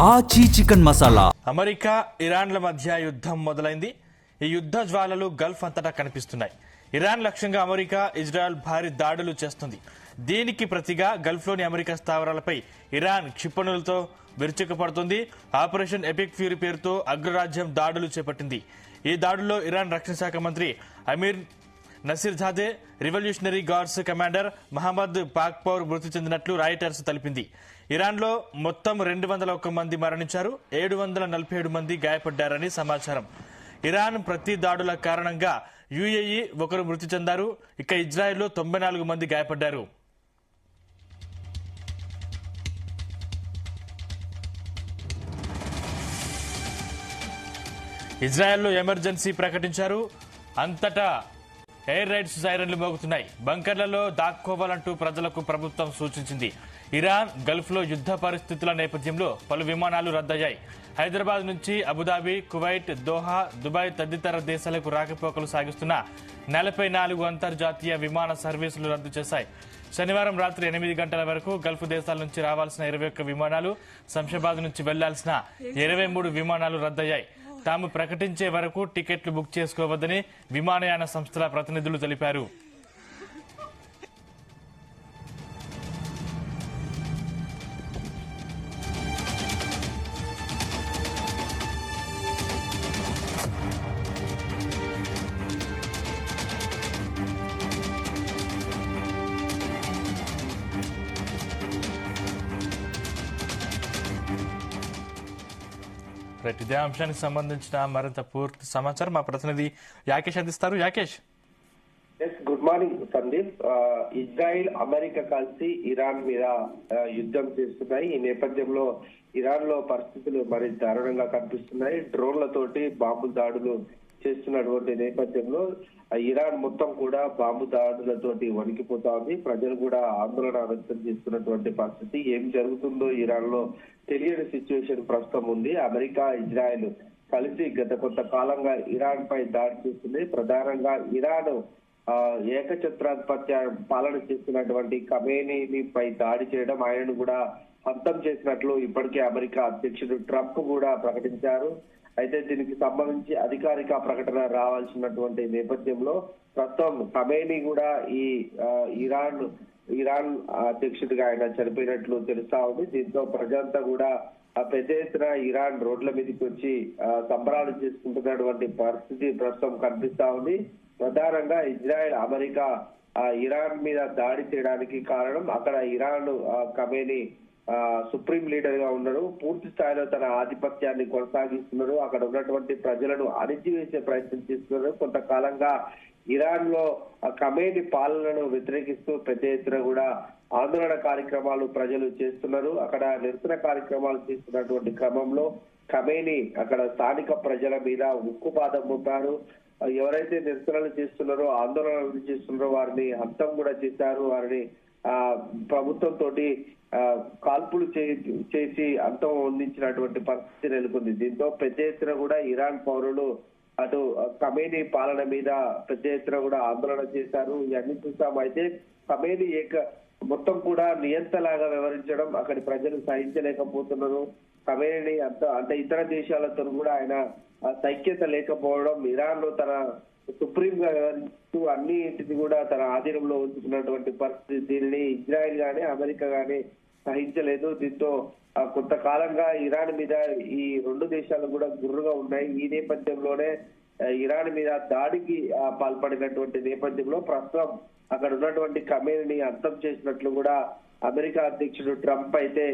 ఆచి chicken masala. America ఇరాన్ల మధ్య యుద్ధం మొదలైంది. ఈ యుద్ధ జ్వాలలు గల్ఫ్ అంతటా కనిపిస్తున్నాయి. ఇరాన్ లక్ష్యంగా అమెరికా, ఇజ్రాయెల్ భారీ దాడులు చేస్తుంది. దీనికి ప్రతిగా గల్ఫ్లోని అమెరికా స్థావరాలపై ఇరాన్ క్షిపణులతో విరుచుకుపడుతుంది. ఆపరేషన్ ఎపిక్ ఫ్యూరీ పేరుతో అగ్రరాజ్యం దాడులు చేపట్టింది. ఈ దాడుల్లో ఇరాన్ రక్షణ శాఖ మంత్రి Amir Nasirzadeh, revolutionary guards commander Mohammad Pakpour మృతి చెందినట్లు రాయిటర్స్ తెలిపింది. ఇరాన్లో మొత్తం 201 మంది మరణించారు, 747 మంది గాయపడ్డారని సమాచారం. ఇరాన్ ప్రతి దాడుల కారణంగా యుఏఈ ఒకరు మృతి చెందారు. ఇక ఇజ్రాయెల్లో 94 మంది గాయపడ్డారు. ఇజ్రాయెల్లో ఎమర్జెన్సీ ప్రకటించారు. అంతటా ఎయిర్ రైడ్స్ సైరన్లు మోగుతున్నాయి. బంకర్లలో దాక్కోవాలంటూ ప్రజలకు ప్రభుత్వం సూచించింది. ఇరాన్ గల్ఫ్లో యుద్ధ పరిస్థితుల నేపథ్యంలో పలు విమానాలు రద్దయ్యాయి. హైదరాబాద్ నుంచి అబుదాబి, కువైట్, దోహా, దుబాయ్ తదితర దేశాలకు రాకపోకలు సాగిస్తున్న 44 అంతర్జాతీయ విమాన సర్వీసులు రద్దు చేశాయి. శనివారం రాత్రి 8 గంటల వరకు గల్ఫ్ దేశాల నుంచి రావాల్సిన 21 విమానాలు, శంషాబాద్ నుంచి వెళ్లాల్సిన 23 విమానాలు రద్దయ్యాయి. తాము ప్రకటించే వరకు టికెట్లు బుక్ చేసుకోవద్దని విమానయాన సంస్థల ప్రతినిధులు తెలిపారు. ఇదే అంశానికి సంబంధించిన మరింత పూర్తి సమాచారం మా ప్రతినిధి యాకేష్ అందిస్తారు. Yakesh, good morning Sandeep. Israel, America కలిసి ఇరాన్ మీద యుద్ధం చేస్తున్నాయి. ఈ నేపథ్యంలో ఇరాన్ లో పరిస్థితులు మరి దారుణంగా కనిపిస్తున్నాయి. డ్రోన్లతోటి బాంబు దాడులు చేస్తున్నటువంటి నేపథ్యంలో ఇరాన్ మొత్తం కూడా బాంబు దాడులతోటి వణికిపోతా ఉంది. ప్రజలు కూడా ఆందోళన వ్యక్తం చేస్తున్నటువంటి పరిస్థితి. ఏం జరుగుతుందో ఇరాన్ లో తెలియని సిచ్యువేషన్ ప్రస్తుతం ఉంది. అమెరికా, ఇజ్రాయెల్ కలిసి గత కొంతకాలంగా ఇరాన్ పై దాడి చేస్తుంది. ప్రధానంగా ఇరాన్ ఏకఛత్రాధిపత్య పాలన చేస్తున్నటువంటి ఖమేనీని పై దాడి చేయడం, ఆయనను కూడా హతం చేసినట్లు ఇప్పటికే అమెరికా అధ్యక్షుడు ట్రంప్ కూడా ప్రకటించారు. అయితే దీనికి సంబంధించి అధికారిక ప్రకటన రావాల్సినటువంటి నేపథ్యంలో ప్రస్తుతం ఖమేనీ కూడా ఈ ఇరాన్ అధ్యక్షుడిగా ఆయన చనిపోయినట్లు తెలుస్తా ఉంది. దీంతో ప్రజలంతా కూడా పెద్ద ఎత్తున ఇరాన్ రోడ్ల మీదకి వచ్చి సంబరాలు చేసుకుంటున్నటువంటి పరిస్థితి ప్రస్తుతం కనిపిస్తా ఉంది. ప్రధానంగా ఇజ్రాయెల్, అమెరికా ఇరాన్ మీద దాడి చేయడానికి కారణం అక్కడ ఇరాన్ ఖమేనీ సుప్రీం లీడర్ గా ఉన్నారు. పూర్తి స్థాయిలో తన ఆధిపత్యాన్ని కొనసాగిస్తున్నారు. అక్కడ ఉన్నటువంటి ప్రజలను అణిచివేసే ప్రయత్నం చేస్తున్నారు. కొంతకాలంగా ఇరాన్ లో ఖమేనీ పాలనను వ్యతిరేకిస్తూ పెద్ద ఎత్తున కూడా ఆందోళన కార్యక్రమాలు ప్రజలు చేస్తున్నారు. అక్కడ నిరసన కార్యక్రమాలు చేస్తున్నటువంటి క్రమంలో ఖమేనీ అక్కడ స్థానిక ప్రజల మీద ఉక్కుపాదం మోపారు. ఎవరైతే నిరసనలు చేస్తున్నారో, ఆందోళనలు చేస్తున్నారో వారిని హతం కూడా చేశారు. వారిని ప్రభుత్వం తోటి కాల్పులు చేసి అంతం అందించినటువంటి పరిస్థితి నెలకొంది. దీంతో పెద్ద ఎత్తున కూడా ఇరాన్ పౌరులు అటు ఖమేనీ పాలన మీద పెద్ద ఎత్తున కూడా ఆందోళన చేశారు. ఇవన్నీ చూసాం. అయితే ఖమేనీ మొత్తం కూడా నియంతలాగా వ్యవహరించడం అక్కడి ప్రజలు సహించలేకపోతున్నారు. ఖమేనీ అంటే ఇతర దేశాలతో కూడా ఆయన సైక్యత లేకపోవడం, ఇరాన్ లో తన సుప్రీం గా వ్యవహరిస్తూ అన్నింటిని కూడా తన ఆధీనంలో ఉంచుకున్నటువంటి పరిస్థితి. దీనిని ఇజ్రాయెల్ గానీ, అమెరికా గానీ సహించలేదు. దీంతో కొంతకాలంగా ఇరాన్ మీద ఈ రెండు దేశాలు కూడా గుర్రుగా ఉన్నాయి. ఈ నేపథ్యంలోనే ఇరాన్ మీద దాడికి పాల్పడినటువంటి నేపథ్యంలో ప్రస్తుతం అక్కడ ఉన్నటువంటి ఖమేనీని అంతం చేసినట్లు కూడా అమెరికా అధ్యక్షుడు ట్రంప్ అయితే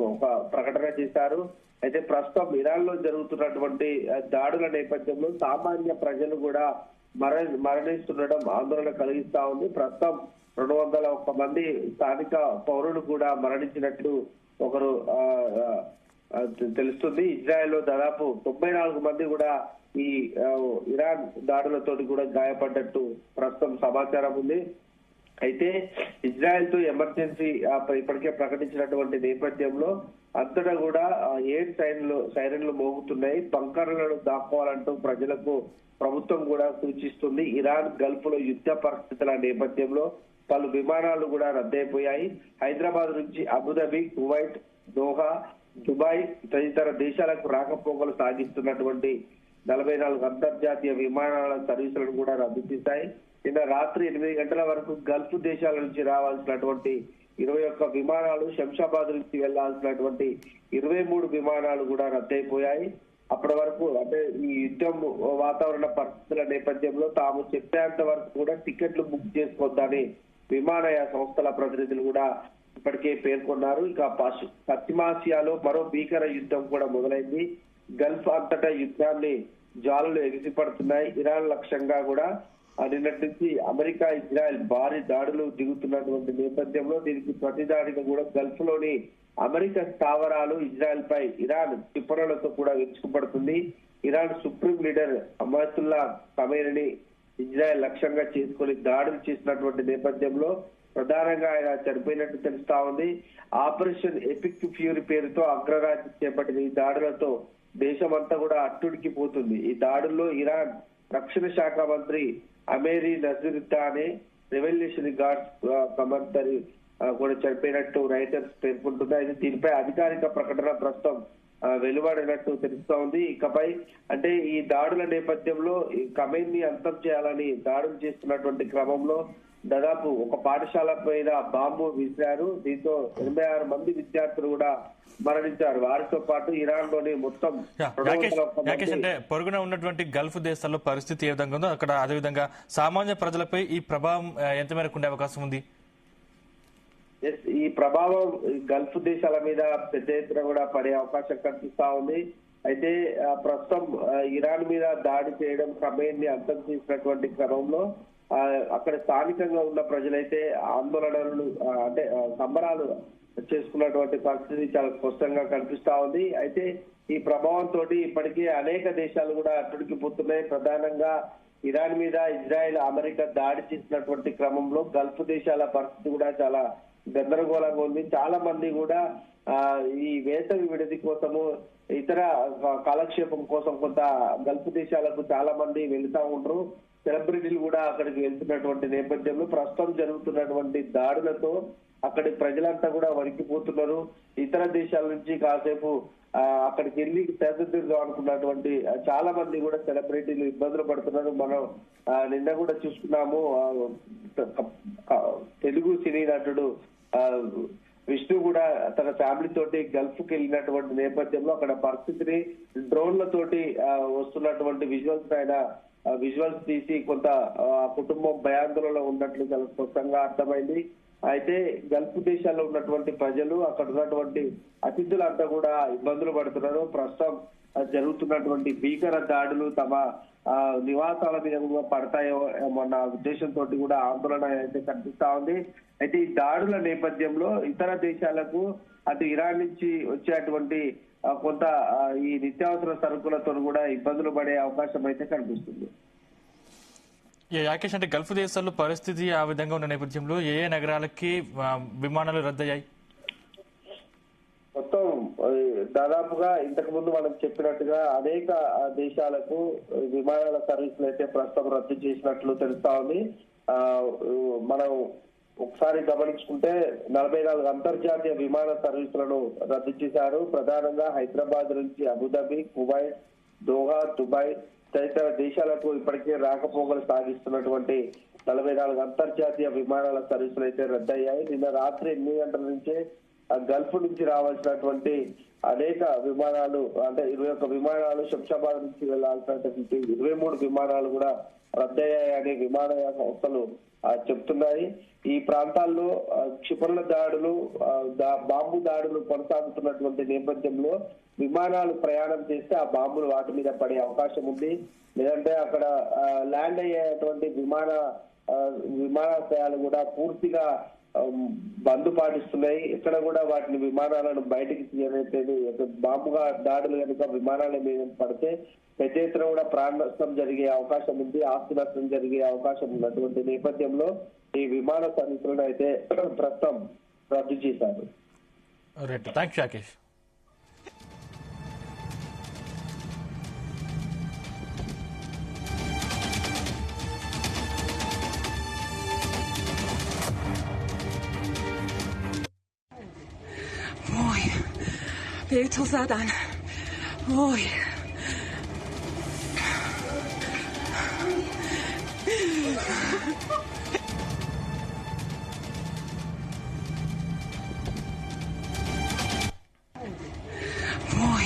ఒక ప్రకటన చేశారు. అయితే ప్రస్తుతం ఇరాన్ లో జరుగుతున్నటువంటి దాడుల నేపథ్యంలో సామాన్య ప్రజలు కూడా మరణిస్తుండడం ఆందోళన కలిగిస్తా ఉంది. ప్రస్తుతం 201 మంది స్థానిక పౌరులు కూడా మరణించినట్లు ఒకరు తెలుస్తుంది. ఇజ్రాయెల్ లో దాదాపు 94 మంది కూడా ఈ ఇరాన్ దాడులతోటి కూడా గాయపడ్డట్టు ప్రస్తుతం సమాచారం ఉంది. అయితే ఇజ్రాయెల్ తో ఎమర్జెన్సీ ఇప్పటికే ప్రకటించినటువంటి నేపథ్యంలో అంతటా కూడా ఎయిర్ సైరన్లు మోగుతున్నాయి. బంకర్లను దాక్కోవాలంటూ ప్రజలకు ప్రభుత్వం కూడా సూచిస్తుంది. ఇరాన్ గల్ఫ్ లో యుద్ధ పరిస్థితుల నేపథ్యంలో పలు విమానాలు కూడా రద్దయిపోయాయి. హైదరాబాద్ నుంచి అబుదాబి, కువైట్, దోహా, దుబాయ్ తదితర దేశాలకు రాకపోకలు సాగిస్తున్నటువంటి 44 అంతర్జాతీయ విమానాల సర్వీసులను కూడా రద్దు చేశాయి. నిన్న రాత్రి 8 గంటల వరకు గల్ఫ్ దేశాల నుంచి రావాల్సినటువంటి 21 విమానాలు, శంషాబాద్ నుంచి వెళ్లాల్సినటువంటి 23 విమానాలు కూడా రద్దయిపోయాయి. అప్పటి వరకు అంటే ఈ యుద్ధం వాతావరణ పరిస్థితుల నేపథ్యంలో తాము చెప్పేంత వరకు కూడా టికెట్లు బుక్ చేసుకోవద్దని విమానయాన సంస్థల ప్రతినిధులు కూడా ఇప్పటికే పేర్కొన్నారు. ఇక పశ్చిమాసియాలో మరో భీకర యుద్ధం కూడా మొదలైంది. గల్ఫ్ అంతటా యుద్ధాన్ని జ్వాలలు ఎగిసిపడుతున్నాయి. ఇరాన్ లక్ష్యంగా కూడా నిన్నటి నుంచి అమెరికా, ఇజ్రాయెల్ భారీ దాడులు దిగుతున్నటువంటి నేపథ్యంలో దీనికి ప్రతిదాడిగా కూడా గల్ఫ్ లోని అమెరికా స్థావరాలు ఇజ్రాయెల్ పై ఇరాన్ క్షిపణులతో కూడా విరుచుకుపడుతుంది. ఇరాన్ సుప్రీం లీడర్ అమతుల్లా ఖమేనీని ఇజ్రాయెల్ లక్ష్యంగా చేసుకుని దాడులు చేసినటువంటి నేపథ్యంలో ప్రధానంగా ఆయన చనిపోయినట్టు తెలుస్తా ఉంది. ఆపరేషన్ ఎపిక్ ఫ్యూరీ పేరుతో అగ్రరాజ్యం చేపట్టిన ఈ దాడులతో దేశమంతా కూడా అట్టుడికిపోతుంది. ఈ దాడుల్లో ఇరాన్ రక్షణ శాఖ మంత్రి అమేరీ నజీరుద్దానే, రెవల్యూషన్ గార్డ్స్ కమాండర్ కూడా చనిపోయినట్టు రైటర్స్ పేర్కొంటుంది. అయితే దీనిపై అధికారిక ప్రకటన ప్రస్తుతం వెలువడినట్టు తెలుస్తా ఉంది. ఇకపై అంటే ఈ దాడుల నేపథ్యంలో ఖమేనీని అంతం చేయాలని దాడులు చేస్తున్నటువంటి క్రమంలో దాదాపు ఒక పాఠశాల పైన బాంబు విసిరారు. దీంతో 86 మంది విద్యార్థులు కూడా మరణించారు. వారితో పాటు ఇరాన్ లోని మొత్తం అంటే పొరుగున ఉన్నటువంటి గల్ఫ్ దేశాల్లో పరిస్థితి ఏ విధంగా ఉందో అక్కడ అదేవిధంగా సామాన్య ప్రజలపై ఈ ప్రభావం ఎంత మేరకు ఉండే అవకాశం ఉంది? ఈ ప్రభావం గల్ఫ్ దేశాల మీద పెద్ద ఎత్తున కూడా పడే అవకాశం కనిపిస్తా ఉంది. అయితే ప్రస్తుతం ఇరాన్ మీద దాడి చేయడం, ఖమేనీని అంతం చేసినటువంటి క్రమంలో అక్కడ స్థానికంగా ఉన్న ప్రజలైతే ఆందోళనలు అంటే సంబరాలు చేసుకున్నటువంటి పరిస్థితి చాలా స్పష్టంగా కనిపిస్తా ఉంది. అయితే ఈ ప్రభావంతో ఇప్పటికే అనేక దేశాలు కూడా అట్టుడికిపోతున్నాయి. ప్రధానంగా ఇరాన్ మీద ఇజ్రాయెల్, అమెరికా దాడి చేసినటువంటి క్రమంలో గల్ఫ్ దేశాల పరిస్థితి కూడా చాలా గందరగోళంగా ఉంది. చాలా మంది కూడా ఈ వేసవి విడిది కోసము, ఇతర కాలక్షేపం కోసం కొంత గల్ఫ్ దేశాలకు చాలా మంది వెళ్తా ఉంటారు. సెలబ్రిటీలు కూడా అక్కడికి వెళ్తున్నటువంటి నేపథ్యంలో ప్రస్తుతం జరుగుతున్నటువంటి దాడులతో అక్కడి ప్రజలంతా కూడా వణికిపోతున్నారు. ఇతర దేశాల నుంచి కాసేపు అక్కడికి వెళ్ళి సేదతీరుదాం అనుకున్నటువంటి చాలా మంది కూడా సెలబ్రిటీలు ఇబ్బందులు పడుతున్నారు. మనం నిన్న కూడా చూసుకున్నాము. తెలుగు సినీ నటుడు విష్ణు కూడా తన ఫ్యామిలీ తోటి గల్ఫ్ కి వెళ్ళినటువంటి నేపథ్యంలో అక్కడ పరిస్థితిని డ్రోన్లతోటి వస్తున్నటువంటి విజువల్స్ తీసి కొంత కుటుంబం భయాందోళనలో ఉన్నట్లు చాలా స్పష్టంగా అర్థమైంది. అయితే గల్ఫ్ దేశాల్లో ఉన్నటువంటి ప్రజలు, అక్కడ ఉన్నటువంటి అతిథులంతా కూడా ఇబ్బందులు పడుతున్నారు. ప్రస్తుతం జరుగుతున్నటువంటి భీకర దాడులు తమ నివాసాల మీద కూడా పడతాయో అన్న ఉద్దేశంతో కూడా ఆందోళన అయితే కనిపిస్తా ఉంది. అయితే ఈ దాడుల నేపథ్యంలో ఇతర దేశాలకు అటు ఇరాన్ నుంచి వచ్చేటువంటి కొంత ఈ నిత్యావసర సరుకులతో కూడా ఇబ్బందులు పడే అవకాశం అయితే కనిపిస్తుంది. యాకేష్, అంటే గల్ఫ్ దేశాల్లో పరిస్థితి ఆ విధంగా ఉన్న నేపథ్యంలో ఏ నగరాలకి విమానాలు రద్దయ్యాయి? మొత్తం దాదాపుగా ఇంతకు ముందు మనం చెప్పినట్టుగా అనేక దేశాలకు విమానాల సర్వీసులు అయితే ప్రస్తుతం రద్దు చేసినట్లు తెలుస్తా ఉంది. మనం ఒకసారి గమనించుకుంటే 44 అంతర్జాతీయ విమాన సర్వీసులను రద్దు చేశారు. ప్రధానంగా హైదరాబాద్ నుంచి అబుదాబి, కువైట్, దోహా, దుబాయ్ తదితర దేశాలకు ఇప్పటికే రాకపోకలు సాగిస్తున్నటువంటి 44 అంతర్జాతీయ విమానాల సర్వీసులు అయితే రద్దయ్యాయి. నిన్న రాత్రి 8 గంటల నుంచే గల్ఫ్ నుంచి రావాల్సినటువంటి అనేక విమానాలు అంటే 21 విమానాలు, శంషాబాద్ నుంచి వెళ్లాల్సినటువంటి 23 విమానాలు కూడా రద్దయ్యాయని విమానయాన సంస్థలు చెప్తున్నాయి. ఈ ప్రాంతాల్లో క్షిపణుల దాడులు, బాంబు దాడులు కొనసాగుతున్నటువంటి నేపథ్యంలో విమానాలు ప్రయాణం చేస్తే ఆ బాంబులు వాటి మీద పడే అవకాశం ఉంది. లేదంటే అక్కడ ల్యాండ్ అయ్యేటువంటి విమానాశ్రయాలు కూడా పూర్తిగా బంద్ పాటిస్తున్నాయి. ఇక్కడ కూడా వాటిని విమానాలను బయటికి తీయలేదు. బాంబుగా దాడులు కనుక విమానాల మీద పడితే పెద్ద ఎత్తున కూడా ప్రాణ నష్టం జరిగే అవకాశం ఉంది, ఆస్తి నష్టం జరిగే అవకాశం ఉన్నటువంటి నేపథ్యంలో ఈ విమాన సర్వీసులను అయితే ప్రస్తుతం రద్దు చేశారు. థాంక్స్ రాకేష్. بیتو زدن. وای. وای.